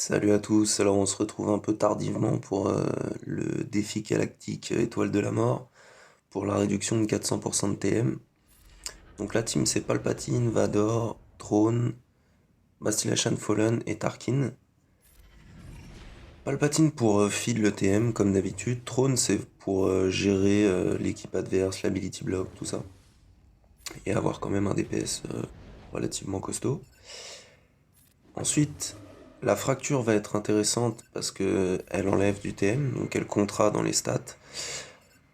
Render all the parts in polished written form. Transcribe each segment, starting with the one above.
Salut à tous, alors on se retrouve un peu tardivement pour le défi galactique Étoile de la Mort, pour la réduction de 400% de TM. Donc la team c'est Palpatine, Vador, Throne, Bastillation Fallen et Tarkin. Palpatine pour feed le TM comme d'habitude, Throne c'est pour gérer l'équipe adverse, l'ability block, tout ça. Et avoir quand même un DPS relativement costaud. Ensuite, la fracture va être intéressante parce que elle enlève du TM, donc elle comptera dans les stats.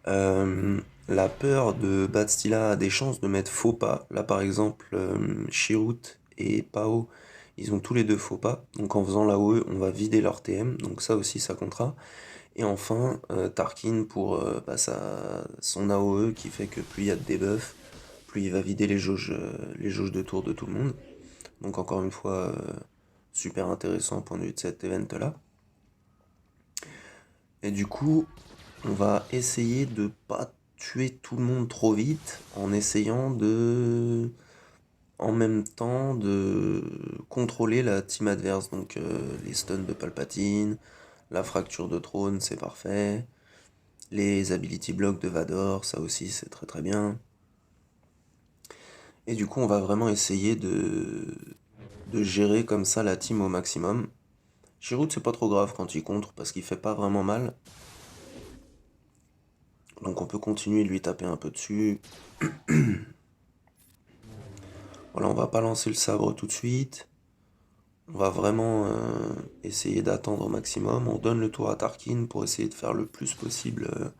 La peur de Bastila a des chances de mettre faux pas. Là par exemple, Chirrut et Pao, ils ont tous les deux faux pas. Donc en faisant l'AOE, on va vider leur TM, donc ça aussi ça comptera. Et enfin, Tarkin pour son AOE qui fait que plus il y a de debuffs, plus il va vider les jauges de tour de tout le monde. Donc encore une fois, super intéressant au point de vue de cet event-là. Et du coup, on va essayer de pas tuer tout le monde trop vite en essayant de en même temps de contrôler la team adverse. Donc les stuns de Palpatine, la fracture de trône, c'est parfait. Les ability blocks de Vador, ça aussi c'est très très bien. Et du coup, on va vraiment essayer de gérer comme ça la team au maximum. Chirrut, c'est pas trop grave quand il contre parce qu'il fait pas vraiment mal. Donc on peut continuer de lui taper un peu dessus. Voilà, on va pas lancer le sabre tout de suite. On va vraiment essayer d'attendre au maximum. On donne le tour à Tarkin pour essayer de faire le plus possible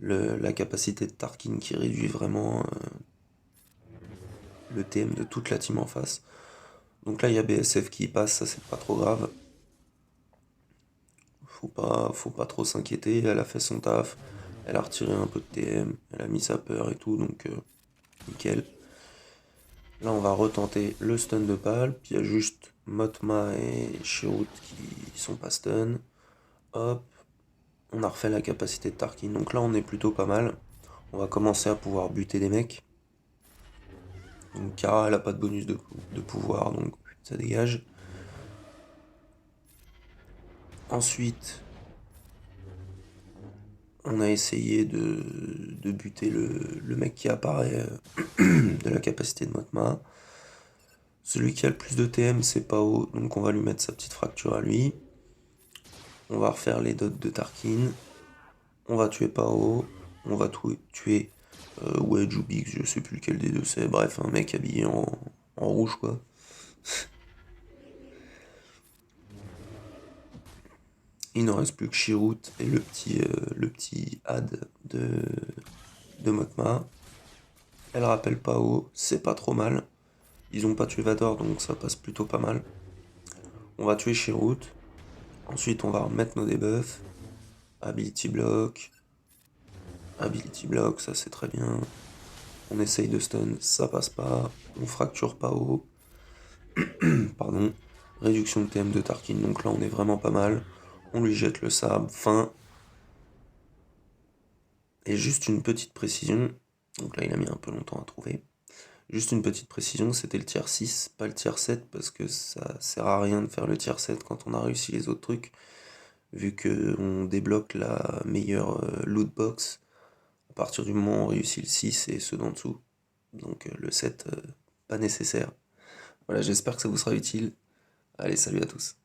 la capacité de Tarkin qui réduit vraiment le TM de toute la team en face. Donc là, il y a BSF qui passe, ça c'est pas trop grave. Faut pas trop s'inquiéter, elle a fait son taf. Elle a retiré un peu de TM, elle a mis sa peur et tout, donc nickel. Là, on va retenter le stun de Palp. Il y a juste Motma et Chirrut qui sont pas stun. Hop, on a refait la capacité de Tarkin. Donc là, on est plutôt pas mal. On va commencer à pouvoir buter des mecs. Donc Kara, elle a pas de bonus de pouvoir, donc ça dégage. Ensuite, on a essayé de buter le mec qui apparaît de la capacité de Motma. Celui qui a le plus de TM, c'est Pao, donc on va lui mettre sa petite fracture à lui. On va refaire les dots de Tarkin. On va tuer Pao. On va tuer Wedge ou Biggs, je sais plus lequel des deux c'est. Bref, un mec habillé en rouge, quoi. Il ne reste plus que Chirrut et le petit Had de Motma. Elle rappelle Pao, c'est pas trop mal. Ils ont pas tué Vador, donc ça passe plutôt pas mal. On va tuer Chirrut. Ensuite, on va remettre nos debuffs. Ability block. Ability block, ça c'est très bien. On essaye de stun, ça passe pas. On fracture Pao. Pardon. Réduction de TM de Tarkin, donc là on est vraiment pas mal. On lui jette le sabre, fin. Et juste une petite précision, donc là il a mis un peu longtemps à trouver. Juste une petite précision, c'était le tier 6, pas le tier 7, parce que ça sert à rien de faire le tier 7 quand on a réussi les autres trucs, vu qu'on débloque la meilleure loot box à partir du moment où on réussit le 6 et ceux d'en dessous. Donc le 7, pas nécessaire. Voilà, j'espère que ça vous sera utile. Allez, salut à tous.